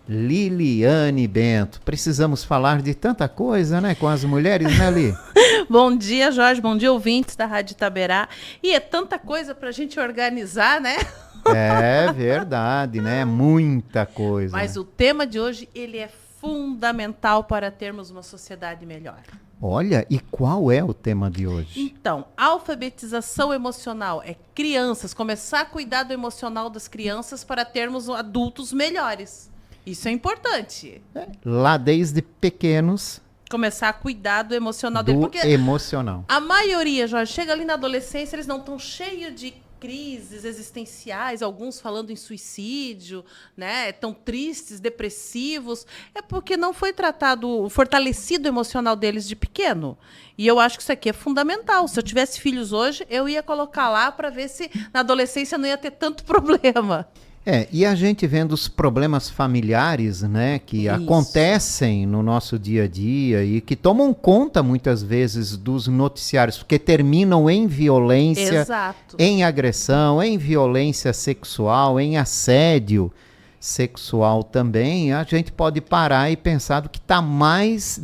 Liliane Bento. Precisamos falar de tanta coisa, né, com as mulheres, né, Li? Bom dia, Jorge. Bom dia, ouvintes da Rádio Itaberá. E é tanta coisa para a gente organizar, né? É verdade, né? Muita coisa. Mas o tema de hoje, ele é fundamental para termos uma sociedade melhor. Olha, e qual é o tema de hoje? Então, alfabetização emocional é crianças, começar a cuidar do emocional das crianças para termos adultos melhores. Isso é importante. Lá desde pequenos. Começar a cuidar do emocional dele. Do Porque emocional. a maioria, Jorge, chega ali na adolescência, eles não estão cheios de crises existenciais, alguns falando em suicídio, né? Tão tristes, depressivos. É porque não foi tratado, fortalecido o emocional deles de pequeno. E eu acho que isso aqui é fundamental. Se eu tivesse filhos hoje, eu ia colocar lá para ver se na adolescência não ia ter tanto problema. E a gente vendo os problemas familiares, né, que acontecem no nosso dia a dia e que tomam conta muitas vezes dos noticiários, porque terminam em violência, Exato. em agressão, em violência sexual, em assédio sexual também, a gente pode parar e pensar do que está mais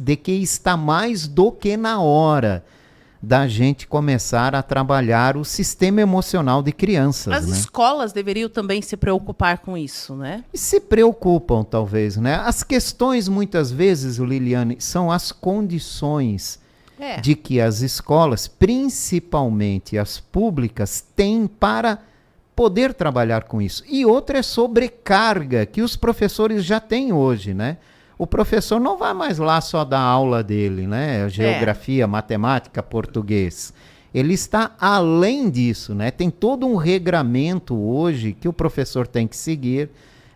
do que na hora da gente começar a trabalhar o sistema emocional de crianças. As escolas deveriam também se preocupar com isso, né? E se preocupam, talvez, né? As questões, muitas vezes, Liliane, são as condições de que as escolas, principalmente as públicas, têm para poder trabalhar com isso. E outra é sobrecarga, que os professores já têm hoje, né? O professor não vai mais lá só dar aula dele, né? Geografia, matemática, português. Ele está além disso, né? Tem todo um regramento hoje que o professor tem que seguir.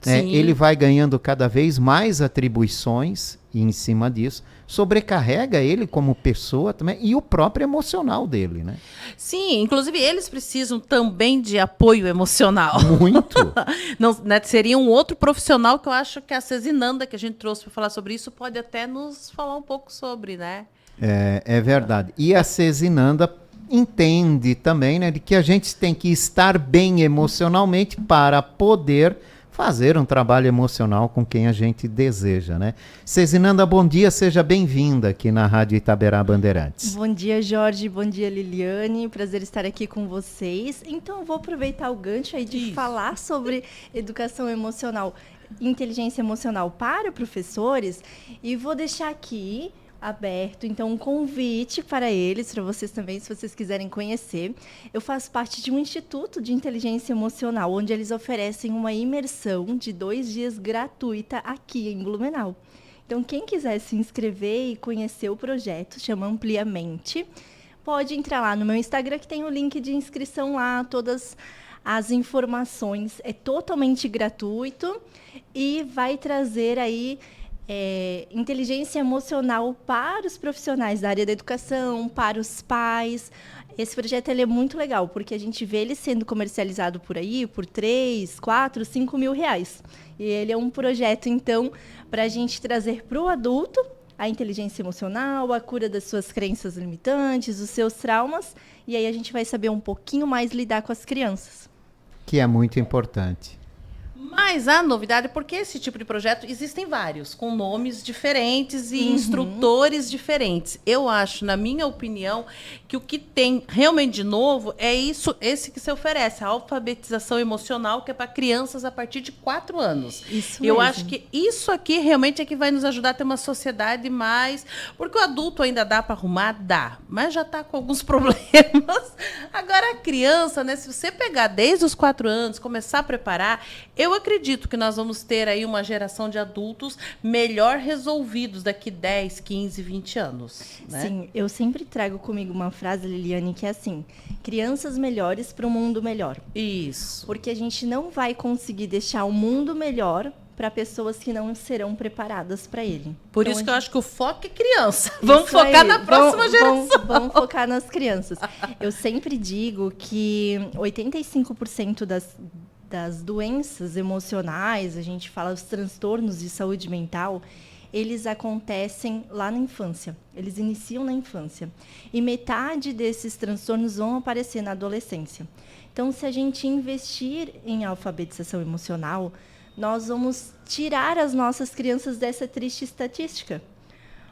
Né? Ele vai ganhando cada vez mais atribuições e em cima disso sobrecarrega ele como pessoa também e o próprio emocional dele, né? Sim, inclusive eles precisam também de apoio emocional. Muito. Não, né, seria um outro profissional que eu acho que a Cezinanda, que a gente trouxe para falar sobre isso, pode até nos falar um pouco sobre, né? É verdade. E a Cezinanda entende também, né, de que a gente tem que estar bem emocionalmente para poder fazer um trabalho emocional com quem a gente deseja, né? Cezinanda, bom dia, seja bem-vinda aqui na Rádio Itaberá Bandeirantes. Bom dia, Jorge, bom dia, Liliane, prazer estar aqui com vocês. Então, eu vou aproveitar o gancho aí de falar sobre educação emocional, inteligência emocional para professores e vou deixar aqui aberto, então, um convite para eles, para vocês também, se vocês quiserem conhecer. Eu faço parte de um instituto de inteligência emocional, onde eles oferecem uma imersão de 2 dias gratuita aqui em Blumenau. Então, quem quiser se inscrever e conhecer o projeto, chama Ampliamente, pode entrar lá no meu Instagram, que tem o link de inscrição lá, todas as informações. É totalmente gratuito e vai trazer aí inteligência emocional para os profissionais da área da educação, para os pais. Esse projeto ele é muito legal, porque a gente vê ele sendo comercializado por aí por 3, 4, 5 mil reais. E ele é um projeto, então, para a gente trazer para o adulto a inteligência emocional, a cura das suas crenças limitantes, os seus traumas, e aí a gente vai saber um pouquinho mais lidar com as crianças. Que é muito importante. Mas a novidade, porque esse tipo de projeto existem vários, com nomes diferentes e instrutores diferentes. Eu acho, na minha opinião, que o que tem realmente de novo é isso, esse que se oferece, a alfabetização emocional, que é para crianças a partir de 4 anos. Isso Eu mesmo. acho que isso aqui realmente é que vai nos ajudar a ter uma sociedade mais... Porque o adulto ainda dá para arrumar? Dá, mas já está com alguns problemas. Agora a criança, né, se você pegar desde os 4 anos, começar a preparar, eu acredito que nós vamos ter aí uma geração de adultos melhor resolvidos daqui 10, 15, 20 anos. Né? Sim, eu sempre trago comigo uma frase, Liliane, que é assim: crianças melhores para um mundo melhor. Isso. Porque a gente não vai conseguir deixar o mundo melhor para pessoas que não serão preparadas para ele. Por então, isso que eu acho que o foco é criança. Vamos isso focar aí. na próxima geração. Vamos focar nas crianças. Eu sempre digo que 85% das doenças emocionais, a gente fala os transtornos de saúde mental, eles acontecem lá na infância. Eles iniciam na infância. E metade desses transtornos vão aparecer na adolescência. Então, se a gente investir em alfabetização emocional, nós vamos tirar as nossas crianças dessa triste estatística.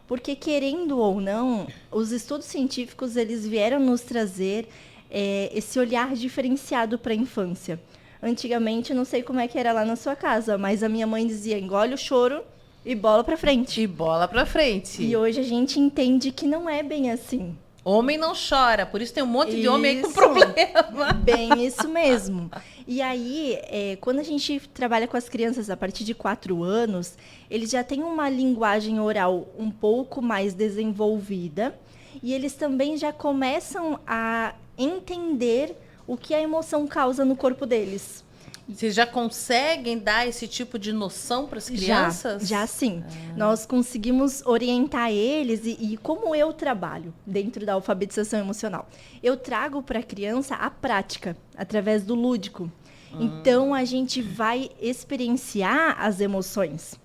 Porque, querendo ou não, os estudos científicos eles vieram nos trazer esse olhar diferenciado para a infância. Antigamente, não sei como é que era lá na sua casa, mas a minha mãe dizia, engole o choro e bola para frente. E bola para frente. E hoje a gente entende que não é bem assim. Homem não chora, por isso tem um monte de homem aí com problema. Bem isso mesmo. E aí, quando a gente trabalha com as crianças a partir de 4 anos, eles já têm uma linguagem oral um pouco mais desenvolvida e eles também já começam a entender o que a emoção causa no corpo deles. Vocês já conseguem dar esse tipo de noção para as crianças? Já sim. Nós conseguimos orientar eles e como eu trabalho dentro da alfabetização emocional. Eu trago para a criança a prática, através do lúdico. Então, a gente vai experienciar as emoções.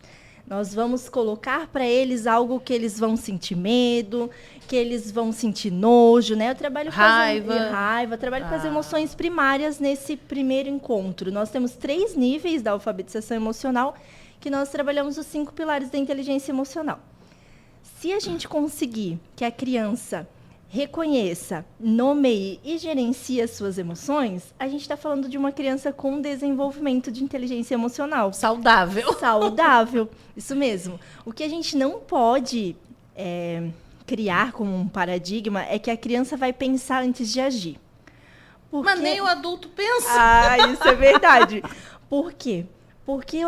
Nós vamos colocar para eles algo que eles vão sentir medo, que eles vão sentir nojo, né? Eu trabalho com raiva, trabalho com as emoções primárias nesse primeiro encontro. Nós temos 3 níveis da alfabetização emocional que nós trabalhamos os 5 pilares da inteligência emocional. Se a gente conseguir que a criança reconheça, nomeie e gerencie as suas emoções, a gente está falando de uma criança com desenvolvimento de inteligência emocional. Saudável. Saudável, isso mesmo. O que a gente não pode criar como um paradigma é que a criança vai pensar antes de agir. Porque... Mas nem o adulto pensa. Ah, isso é verdade. Por quê? Porque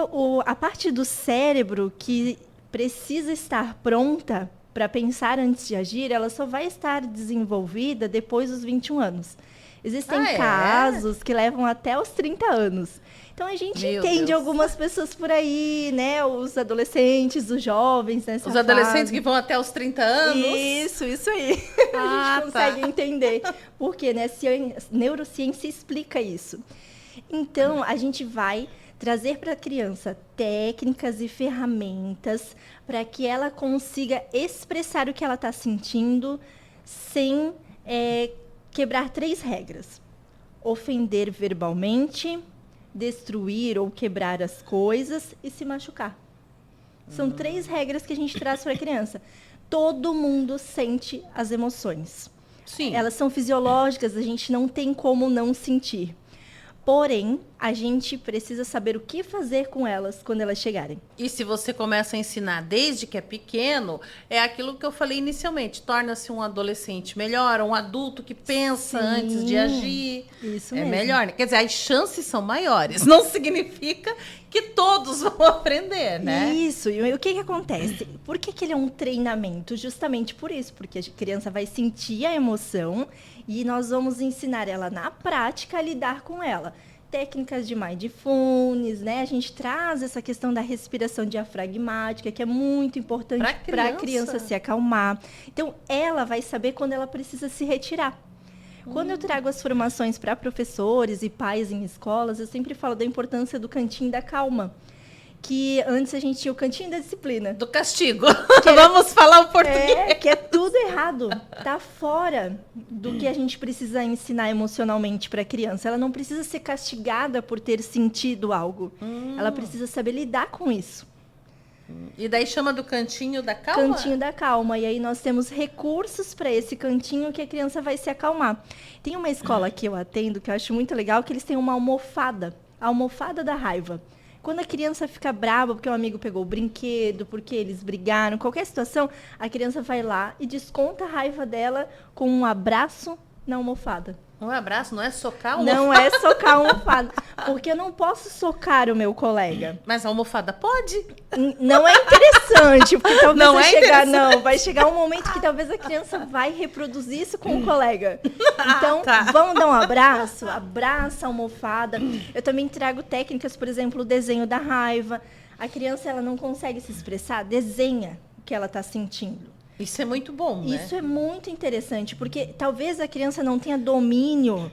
a parte do cérebro que precisa estar pronta para pensar antes de agir, ela só vai estar desenvolvida depois dos 21 anos. Existem casos que levam até os 30 anos. Então, a gente entende algumas pessoas por aí, né? Os adolescentes, os jovens, né? Os adolescentes que vão até os 30 anos? Isso aí. A gente consegue entender. Porque, né? Neurociência explica isso. Então, a gente vai trazer para a criança técnicas e ferramentas para que ela consiga expressar o que ela está sentindo sem quebrar 3 regras. Ofender verbalmente, destruir ou quebrar as coisas e se machucar. São 3 regras que a gente traz para a criança. Todo mundo sente as emoções. Sim. Elas são fisiológicas, a gente não tem como não sentir. Porém, a gente precisa saber o que fazer com elas quando elas chegarem. E se você começa a ensinar desde que é pequeno, é aquilo que eu falei inicialmente. Torna-se um adolescente melhor, um adulto que pensa antes de agir. Isso é mesmo. Melhor. Quer dizer, as chances são maiores. Não significa que todos vão aprender, né? Isso. E o que acontece? Por que ele é um treinamento? Justamente por isso. Porque a criança vai sentir a emoção e nós vamos ensinar ela na prática a lidar com ela. Técnicas de mindfulness, né? A gente traz essa questão da respiração diafragmática, que é muito importante para a criança se acalmar. Então, ela vai saber quando ela precisa se retirar. Quando eu trago as formações para professores e pais em escolas, eu sempre falo da importância do cantinho da calma. Que antes a gente tinha o cantinho da disciplina. Do castigo. Vamos falar o português. Que é tudo errado. Tá fora do que a gente precisa ensinar emocionalmente para a criança. Ela não precisa ser castigada por ter sentido algo. Ela precisa saber lidar com isso. E daí chama do cantinho da calma? Cantinho da calma. E aí nós temos recursos para esse cantinho que a criança vai se acalmar. Tem uma escola que eu atendo que eu acho muito legal, que eles têm uma almofada. A almofada da raiva. Quando a criança fica brava porque o amigo pegou o brinquedo, porque eles brigaram, qualquer situação, a criança vai lá e desconta a raiva dela com um abraço na almofada. Um abraço, não é socar a almofada? Não é socar a almofada, porque eu não posso socar o meu colega. Mas a almofada pode? Não é interessante, porque talvez vai chegar um momento que talvez a criança vai reproduzir isso com o colega. Então, vamos dar um abraço, abraça a almofada. Eu também trago técnicas, por exemplo, o desenho da raiva. A criança ela não consegue se expressar, desenha o que ela está sentindo. Isso é muito bom, né? Isso é muito interessante, porque talvez a criança não tenha domínio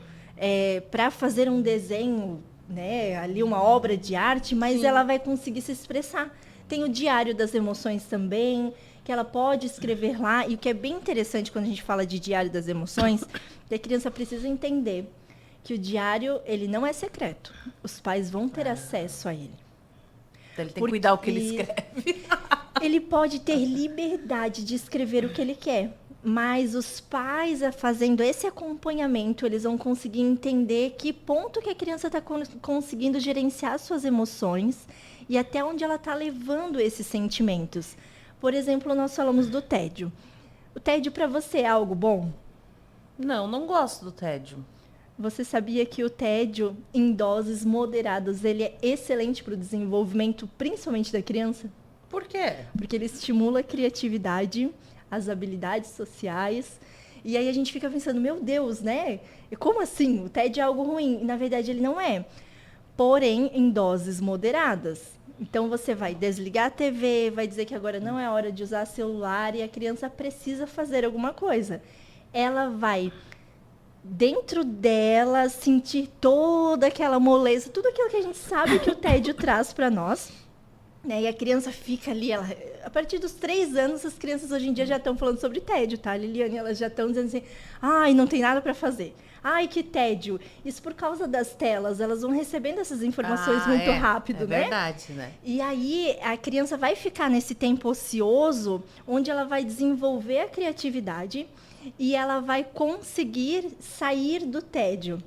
para fazer um desenho, né, ali uma obra de arte, mas ela vai conseguir se expressar. Tem o diário das emoções também, que ela pode escrever lá. E o que é bem interessante quando a gente fala de diário das emoções, é que a criança precisa entender que o diário ele não é secreto. Os pais vão ter acesso a ele. Ele tem que cuidar o que ele escreve. Ele pode ter liberdade de escrever o que ele quer, mas os pais, fazendo esse acompanhamento, eles vão conseguir entender que ponto que a criança está conseguindo gerenciar suas emoções e até onde ela está levando esses sentimentos. Por exemplo, nós falamos do tédio. O tédio para você é algo bom? Não gosto do tédio. Você sabia que o tédio, em doses moderadas, ele é excelente para o desenvolvimento, principalmente da criança? Por quê? Porque ele estimula a criatividade, as habilidades sociais. E aí a gente fica pensando, meu Deus, né? Como assim? O tédio é algo ruim. E, na verdade, ele não é. Porém, em doses moderadas. Então, você vai desligar a TV, vai dizer que agora não é hora de usar celular e a criança precisa fazer alguma coisa. Ela vai, dentro dela, sentir toda aquela moleza, tudo aquilo que a gente sabe que o tédio traz para nós. Né? E a criança fica ali, a partir dos 3 anos, as crianças hoje em dia já estão falando sobre tédio, tá, Liliane? Elas já estão dizendo assim, ai, não tem nada para fazer. Ai, que tédio. Isso por causa das telas, elas vão recebendo essas informações muito rápido, né? É verdade, né? E aí, a criança vai ficar nesse tempo ocioso, onde ela vai desenvolver a criatividade e ela vai conseguir sair do tédio.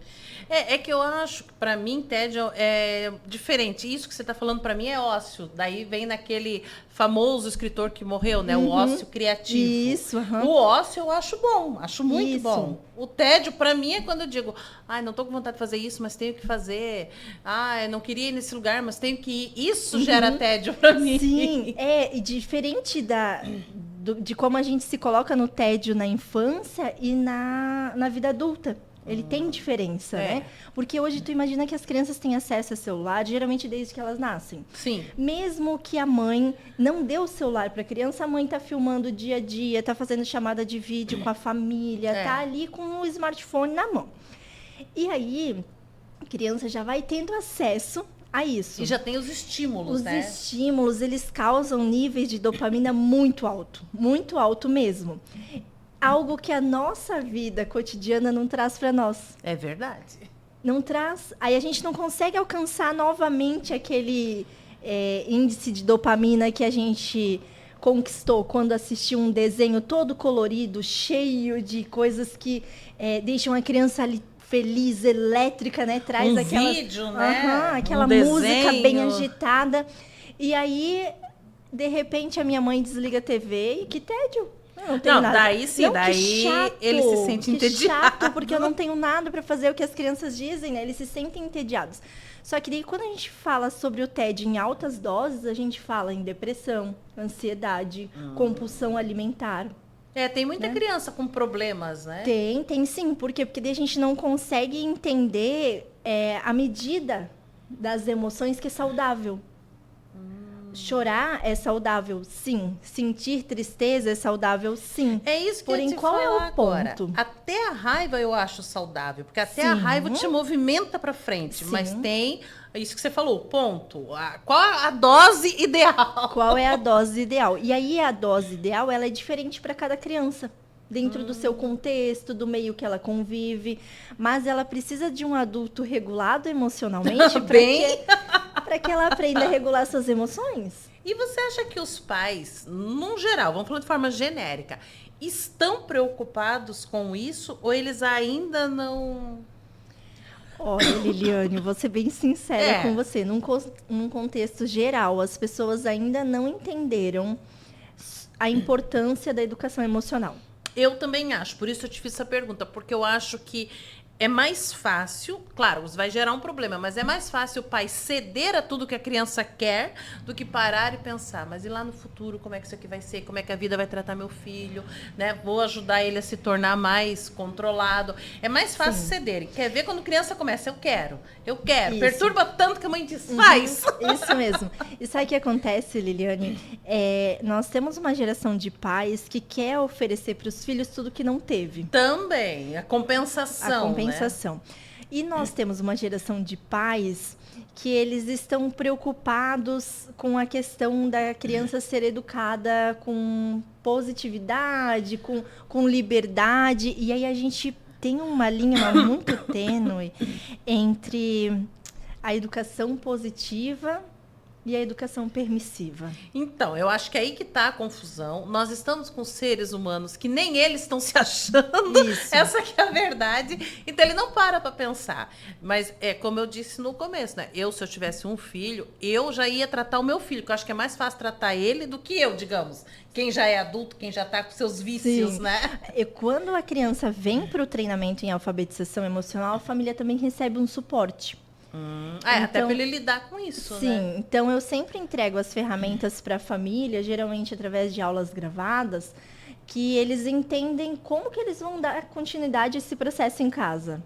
É que eu acho que, para mim, tédio é diferente. Isso que você está falando, para mim, é ócio. Daí vem naquele famoso escritor que morreu, né? O ócio criativo. Isso. O ócio eu acho bom, acho muito bom. O tédio, para mim, é quando eu digo, ai, não estou com vontade de fazer isso, mas tenho que fazer. Ai, não queria ir nesse lugar, mas tenho que ir. Isso gera tédio para mim. Sim, e diferente de como a gente se coloca no tédio na infância e na vida adulta. Ele tem diferença, né? Porque hoje tu imagina que as crianças têm acesso a celular, geralmente desde que elas nascem. Sim. Mesmo que a mãe não dê o celular para a criança, a mãe tá filmando o dia a dia, tá fazendo chamada de vídeo com a família, tá ali com o smartphone na mão. E aí, a criança já vai tendo acesso a isso. E já tem os estímulos, né? Os estímulos, eles causam níveis de dopamina muito alto mesmo. Algo que a nossa vida cotidiana não traz para nós. É verdade. Não traz. Aí a gente não consegue alcançar novamente aquele índice de dopamina que a gente conquistou quando assistiu um desenho todo colorido, cheio de coisas que deixam a criança ali feliz, elétrica, né? Traz aquela vídeo, né? Aquela música bem agitada. E aí, de repente, a minha mãe desliga a TV e que tédio. Não, nada. Daí sim, não, daí chato, ele se sente entediado. Chato, porque eu não tenho nada para fazer o que as crianças dizem, né? Eles se sentem entediados. Só que daí, quando a gente fala sobre o tédio em altas doses, a gente fala em depressão, ansiedade, compulsão alimentar. Tem muita criança com problemas, né? Tem sim. Por quê? Porque daí a gente não consegue entender a medida das emoções que é saudável. Chorar é saudável, sim. Sentir tristeza é saudável, sim. É isso que Porém, eu te qual é o ponto? Agora. Até a raiva eu acho saudável, porque até a raiva te movimenta para frente. Sim. Mas tem isso que você falou, ponto. Qual a dose ideal? Qual é a dose ideal? E aí a dose ideal, ela é diferente para cada criança. Dentro do seu contexto, do meio que ela convive. Mas ela precisa de um adulto regulado emocionalmente para que ela aprenda a regular suas emoções. E você acha que os pais, num geral, vamos falar de forma genérica, estão preocupados com isso ou eles ainda não... Olha, Liliane, vou ser bem sincera com você. Num contexto geral, as pessoas ainda não entenderam a importância da educação emocional. Eu também acho, por isso eu te fiz essa pergunta, porque eu acho que é mais fácil, claro, vai gerar um problema, mas é mais fácil o pai ceder a tudo que a criança quer do que parar e pensar, mas e lá no futuro, como é que isso aqui vai ser? Como é que a vida vai tratar meu filho? Né? Vou ajudar ele a se tornar mais controlado. É mais fácil ceder. Quer ver quando criança começa? Eu quero. Isso. Perturba tanto que a mãe diz, faz. Isso mesmo. E sabe o que acontece, Liliane? Nós temos uma geração de pais que quer oferecer para os filhos tudo que não teve. Também, a compensação. Né? E nós temos uma geração de pais que eles estão preocupados com a questão da criança ser educada com positividade, com liberdade. E aí a gente tem uma linha muito tênue entre a educação positiva e a educação permissiva? Então, eu acho que é aí que está a confusão. Nós estamos com seres humanos que nem eles estão se achando. Isso. Essa que é a verdade. Então, ele não para pensar. Mas, como eu disse no começo, né? Se eu tivesse um filho, eu já ia tratar o meu filho, que eu acho que é mais fácil tratar ele do que eu, digamos. Quem já é adulto, quem já está com seus vícios, Sim. né? E quando a criança vem para o treinamento em alfabetização emocional, a família também recebe um suporte. Então, até para ele lidar com isso, sim, né? Sim, então eu sempre entrego as ferramentas para a família, geralmente através de aulas gravadas, que eles entendem como que eles vão dar continuidade a esse processo em casa.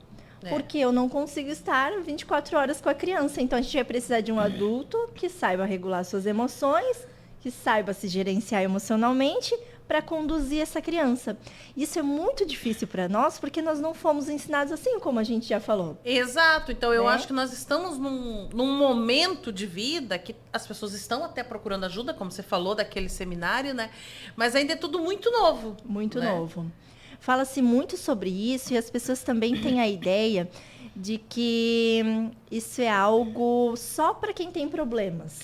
Porque eu não consigo estar 24 horas com a criança, então a gente vai precisar de um adulto que saiba regular suas emoções, que saiba se gerenciar emocionalmente, para conduzir essa criança. Isso é muito difícil para nós, porque nós não fomos ensinados assim, como a gente já falou. Exato. Então, eu acho que nós estamos num momento de vida que as pessoas estão até procurando ajuda, como você falou, daquele seminário, né? Mas ainda é tudo muito novo. Muito novo. Fala-se muito sobre isso e as pessoas também têm a ideia de que isso é algo só para quem tem problemas.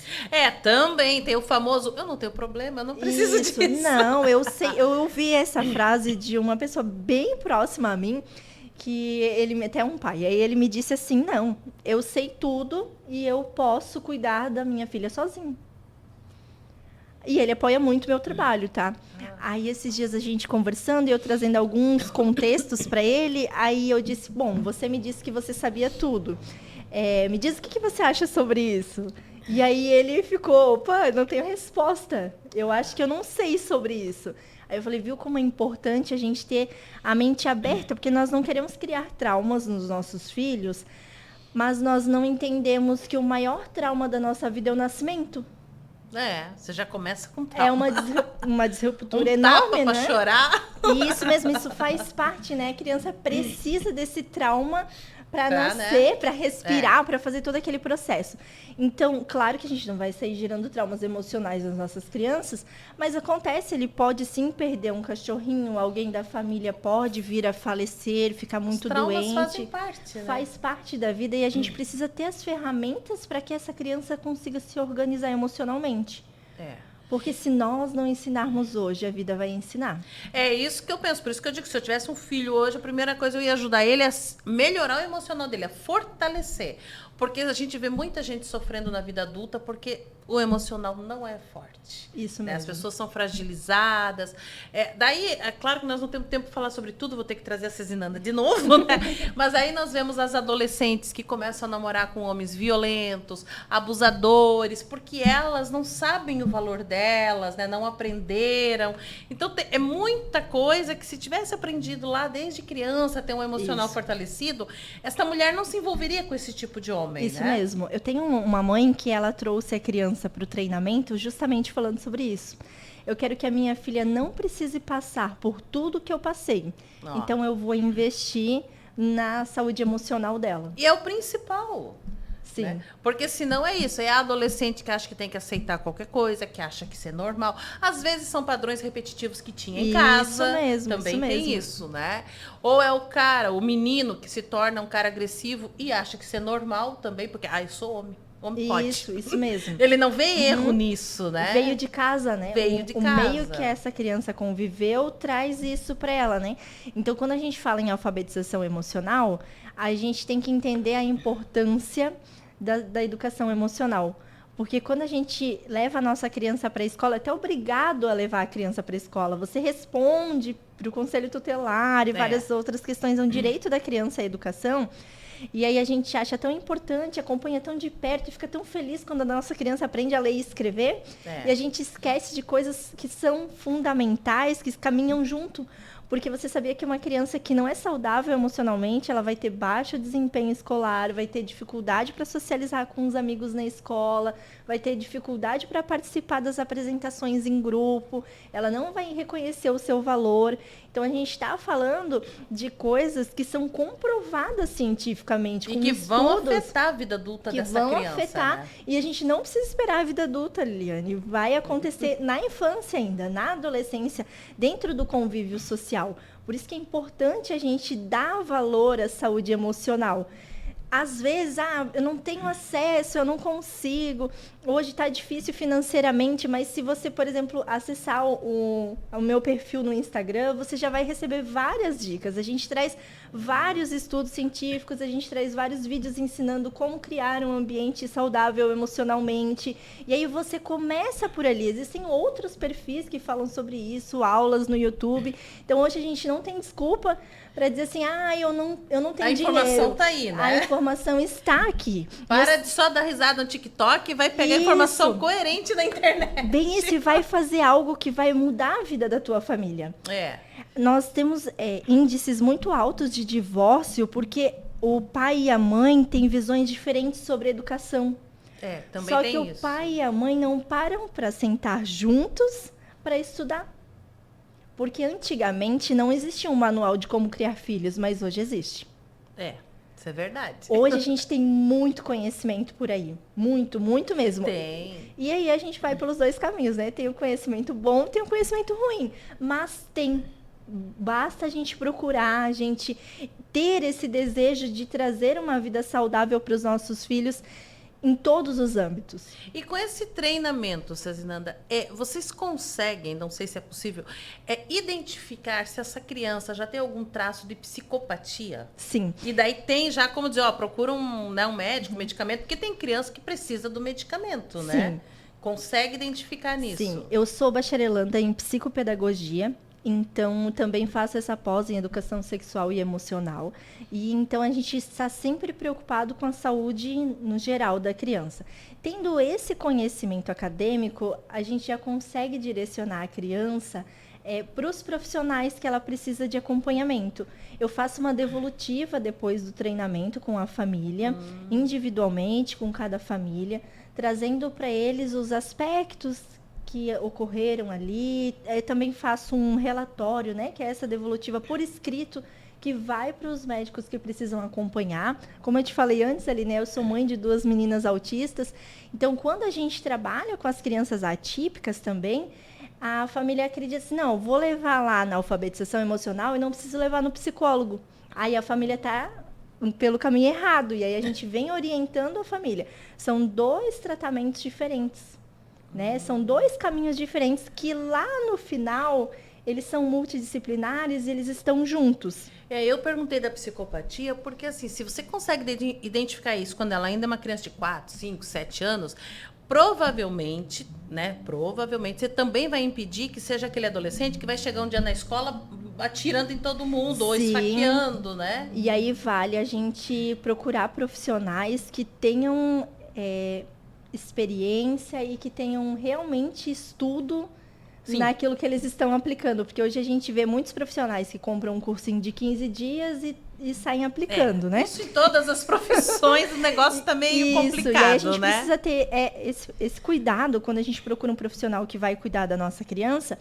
Também tem o famoso, eu não tenho problema, eu não preciso disso. Não, eu sei, eu ouvi essa frase de uma pessoa bem próxima a mim, que ele, até um pai, aí ele me disse assim, não, eu sei tudo e eu posso cuidar da minha filha sozinho. E ele apoia muito o meu trabalho, tá? Aí, esses dias, a gente conversando e eu trazendo alguns contextos para ele, aí eu disse, bom, você me disse que você sabia tudo. Me diz o que você acha sobre isso. E aí ele ficou, opa, não tenho resposta. Eu acho que eu não sei sobre isso. Aí eu falei, viu como é importante a gente ter a mente aberta, porque nós não queremos criar traumas nos nossos filhos, mas nós não entendemos que o maior trauma da nossa vida é o nascimento. Você já começa com trauma. É uma disruptura enorme, né? Pra chorar. Isso mesmo, isso faz parte, né? A criança precisa desse trauma para nascer, para respirar, para fazer todo aquele processo. Então, claro que a gente não vai sair gerando traumas emocionais nas nossas crianças, mas acontece, ele pode sim perder um cachorrinho, alguém da família pode vir a falecer, ficar muito doente. Os traumas fazem parte, né? Faz parte da vida e a gente precisa ter as ferramentas para que essa criança consiga se organizar emocionalmente. Porque se nós não ensinarmos hoje, a vida vai ensinar. É isso que eu penso. Por isso que eu digo que se eu tivesse um filho hoje, a primeira coisa eu ia ajudar ele a melhorar o emocional dele, a fortalecer. Porque a gente vê muita gente sofrendo na vida adulta porque o emocional não é forte. Isso mesmo. As pessoas são fragilizadas. Daí, é claro que nós não temos tempo para falar sobre tudo, vou ter que trazer a Cezinanda de novo, né? Mas aí nós vemos as adolescentes que começam a namorar com homens violentos, abusadores, porque elas não sabem o valor delas, né? Não aprenderam. Então, é muita coisa que se tivesse aprendido lá desde criança, ter um emocional fortalecido, essa mulher não se envolveria com esse tipo de homem. Isso mesmo. Eu tenho uma mãe que ela trouxe a criança para o treinamento justamente falando sobre isso. Eu quero que a minha filha não precise passar por tudo que eu passei. Então, eu vou investir na saúde emocional dela. E é o principal. Sim. Né? Porque senão é isso. É a adolescente que acha que tem que aceitar qualquer coisa, que acha que isso é normal. Às vezes são padrões repetitivos que tinha em casa. Mesmo, também isso tem mesmo. Isso, né? Ou é o menino que se torna um cara agressivo e acha que isso é normal também, porque, eu sou homem. Homem pode. Isso mesmo. Ele não vê erro nisso, né? Veio de casa, né? Veio de casa. O meio que essa criança conviveu traz isso para ela, né? Então, quando a gente fala em alfabetização emocional, a gente tem que entender a importância da educação emocional. Porque quando a gente leva a nossa criança para a escola, é até obrigado a levar a criança para a escola. Você responde para o conselho tutelar e várias outras questões. É um direito da criança à educação. E aí a gente acha tão importante, acompanha tão de perto e fica tão feliz quando a nossa criança aprende a ler e escrever. E a gente esquece de coisas que são fundamentais, que caminham junto. Porque você sabia que uma criança que não é saudável emocionalmente, ela vai ter baixo desempenho escolar, vai ter dificuldade para socializar com os amigos na escola, vai ter dificuldade para participar das apresentações em grupo, ela não vai reconhecer o seu valor. Então, a gente está falando de coisas que são comprovadas cientificamente, com que estudos, vão afetar a vida adulta dessa criança. Que vão afetar, né? E a gente não precisa esperar a vida adulta, Liliane. Vai acontecer na infância ainda, na adolescência, dentro do convívio social. Por isso que é importante a gente dar valor à saúde emocional. às vezes, eu não tenho acesso, eu não consigo, hoje está difícil financeiramente, mas se você, por exemplo, acessar o meu perfil no Instagram, você já vai receber várias dicas. A gente traz vários estudos científicos, a gente traz vários vídeos ensinando como criar um ambiente saudável emocionalmente, e aí você começa por ali. Existem outros perfis que falam sobre isso, aulas no YouTube, então hoje a gente não tem desculpa para dizer assim, eu não tenho dinheiro. A informação está aí, né? A informação está aqui. Para de só dar risada no TikTok e vai pegar informação coerente na internet. Bem isso, e vai fazer algo que vai mudar a vida da tua família. Nós temos índices muito altos de divórcio porque o pai e a mãe têm visões diferentes sobre a educação. Também Só tem que isso. O pai e a mãe não param para sentar juntos para estudar. Porque antigamente não existia um manual de como criar filhos, mas hoje existe. Isso é verdade. Hoje a gente tem muito conhecimento por aí. Muito, muito mesmo. Tem. E aí a gente vai pelos dois caminhos, né? Tem o conhecimento bom, tem o conhecimento ruim. Mas tem. Basta a gente procurar, a gente ter esse desejo de trazer uma vida saudável para os nossos filhos em todos os âmbitos. E com esse treinamento, Cezinanda, vocês conseguem, não sei se é possível, identificar se essa criança já tem algum traço de psicopatia? Sim. E daí tem já, como dizer, procura um médico, medicamento, porque tem criança que precisa do medicamento, né? Sim. Consegue identificar nisso? Sim, eu sou bacharelanda em psicopedagogia. Então, também faço essa pós em educação sexual e emocional. E então, a gente está sempre preocupado com a saúde no geral da criança. Tendo esse conhecimento acadêmico, a gente já consegue direcionar a criança para os profissionais que ela precisa de acompanhamento. Eu faço uma devolutiva depois do treinamento com a família, individualmente, com cada família, trazendo para eles os aspectos que ocorreram ali. Eu também faço um relatório, né, que é essa devolutiva por escrito, que vai para os médicos que precisam acompanhar. Como eu te falei antes ali, né, eu sou mãe de 2 meninas autistas. Então, quando a gente trabalha com as crianças atípicas também, a família acredita assim, não, vou levar lá na alfabetização emocional e não preciso levar no psicólogo. Aí a família está pelo caminho errado, e aí a gente vem orientando a família. São 2 tratamentos diferentes. Né? São 2 caminhos diferentes que lá no final eles são multidisciplinares e eles estão juntos. Eu perguntei da psicopatia porque, assim, se você consegue identificar isso quando ela ainda é uma criança de 4, 5, 7 anos, provavelmente você também vai impedir que seja aquele adolescente que vai chegar um dia na escola atirando em todo mundo, ou esfaqueando, né? E aí vale a gente procurar profissionais que tenham experiência e que tenham realmente estudo naquilo que eles estão aplicando. Porque hoje a gente vê muitos profissionais que compram um cursinho de 15 dias e saem aplicando, né? Isso em todas as profissões, o negócio tá meio complicado, e aí a gente né? precisa ter esse cuidado quando a gente procura um profissional que vai cuidar da nossa criança,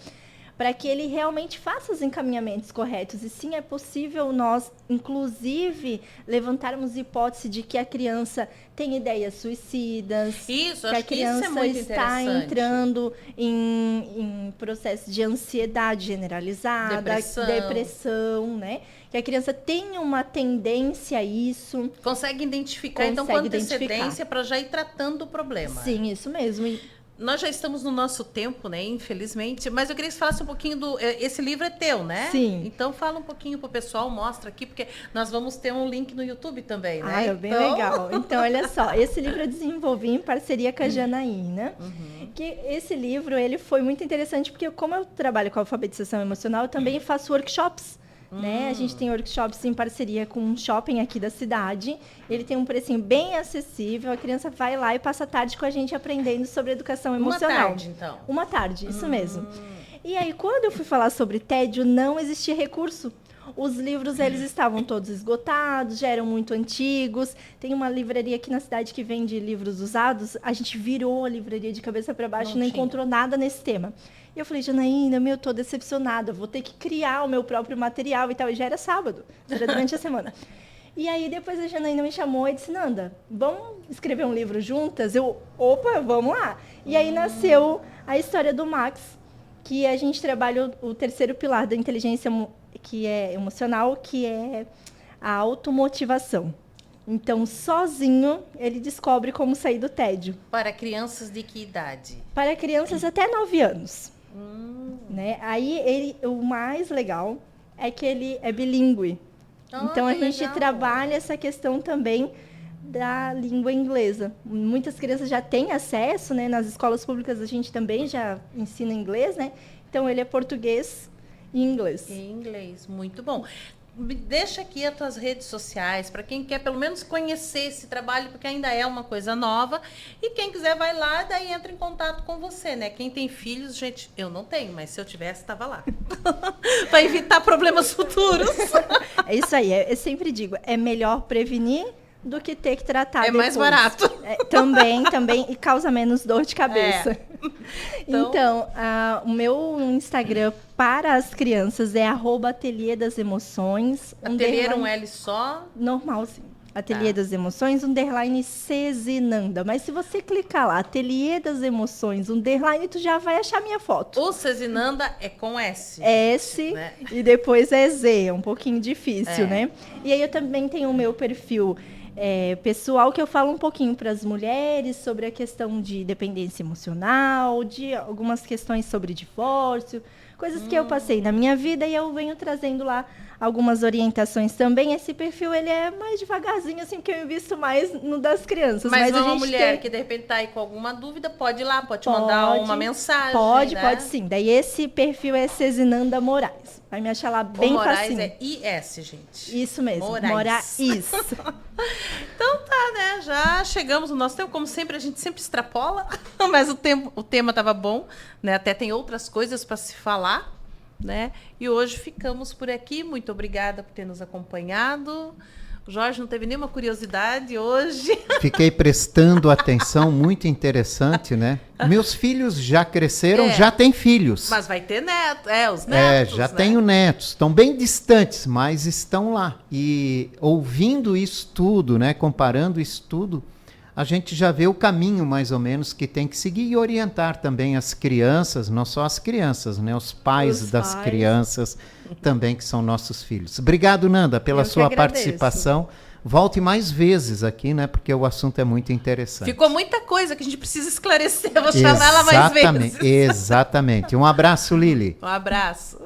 para que ele realmente faça os encaminhamentos corretos. E sim, é possível nós, inclusive, levantarmos hipótese de que a criança tem ideias suicidas, isso, que a criança está entrando em processo de ansiedade generalizada, depressão, né? Que a criança tem uma tendência a isso. Consegue identificar, então, com antecedência para já ir tratando o problema. Sim, isso mesmo. Nós já estamos no nosso tempo, né? Infelizmente. Mas eu queria que você falasse um pouquinho do... Esse livro é teu, né? Sim. Então, fala um pouquinho pro pessoal, mostra aqui, porque nós vamos ter um link no YouTube também, né? É bem legal. Então, olha só. Esse livro eu desenvolvi em parceria com a Janaína. Que esse livro, ele foi muito interessante, porque como eu trabalho com alfabetização emocional, eu também faço workshops. Né? A gente tem workshops em parceria com um shopping aqui da cidade. Ele tem um precinho bem acessível. A criança vai lá e passa a tarde com a gente aprendendo sobre educação emocional. Uma tarde, então. Uma tarde, isso mesmo. E aí, quando eu fui falar sobre tédio, não existia recurso. Os livros, eles estavam todos esgotados, já eram muito antigos. Tem uma livraria aqui na cidade que vende livros usados. A gente virou a livraria de cabeça para baixo e não encontrou nada nesse tema. E eu falei, Janaína, eu tô decepcionada, vou ter que criar o meu próprio material e tal. E já era sábado, já era durante a semana. E aí, depois a Janaína me chamou e disse, Nanda, vamos escrever um livro juntas? Opa, vamos lá. E aí nasceu a história do Max, que a gente trabalha o terceiro pilar da inteligência que é emocional, que é a automotivação. Então, sozinho, ele descobre como sair do tédio. Para crianças de que idade? Para crianças até 9 anos. Né? Aí, o mais legal é que ele é bilíngue. Então, a gente trabalha essa questão também da língua inglesa. Muitas crianças já têm acesso, né? Nas escolas públicas a gente também já ensina inglês, né? Então, ele é português e inglês. Em inglês, muito bom. Deixa aqui as tuas redes sociais, para quem quer pelo menos conhecer esse trabalho, porque ainda é uma coisa nova. E quem quiser vai lá, daí entra em contato com você, né? Quem tem filhos, gente, eu não tenho, mas se eu tivesse, estava lá. Para evitar problemas futuros. É isso aí, eu sempre digo, é melhor prevenir do que ter que tratar depois. Mais barato. Também, e causa menos dor de cabeça. Então, o meu Instagram para as crianças é @Ateliê das Emoções. Ateliê era um L só? Normalzinho. Ateliê das Emoções, _Cezinanda. Mas se você clicar lá, Ateliê das Emoções, _, tu já vai achar minha foto. O Cezinanda é com S. S, né? E depois é Z, é um pouquinho difícil, né? E aí eu também tenho o meu perfil pessoal, que eu falo um pouquinho para as mulheres sobre a questão de dependência emocional, de algumas questões sobre divórcio, coisas que eu passei na minha vida e eu venho trazendo lá algumas orientações também. Esse perfil, ele é mais devagarzinho, assim, porque eu invisto mais no das crianças. Mas uma mulher que de repente tá aí com alguma dúvida, pode ir lá, pode te mandar uma mensagem. Pode sim. Daí esse perfil é Cezinanda Moraes. Vai me achar lá bem Moraes facinho. É IS, gente. Isso mesmo, Moraes. Então tá, né? Já chegamos no nosso tempo. Como sempre, a gente sempre extrapola, mas o tema tava bom, né? Até tem outras coisas para se falar, né? E hoje ficamos por aqui. Muito obrigada por ter nos acompanhado. O Jorge não teve nenhuma curiosidade hoje. Fiquei prestando atenção, muito interessante, né? Meus filhos já cresceram, já têm filhos. Mas vai ter neto, os netos. Já tenho netos. Estão bem distantes, mas estão lá. E ouvindo isso tudo, né? Comparando isso tudo, a gente já vê o caminho, mais ou menos, que tem que seguir e orientar também as crianças, não só as crianças, né? Os pais das crianças também, que são nossos filhos. Obrigado, Nanda, pela sua participação. Volte mais vezes aqui, né? Porque o assunto é muito interessante. Ficou muita coisa que a gente precisa esclarecer. Eu vou chamar ela mais vezes. Exatamente. Um abraço, Lili. Um abraço.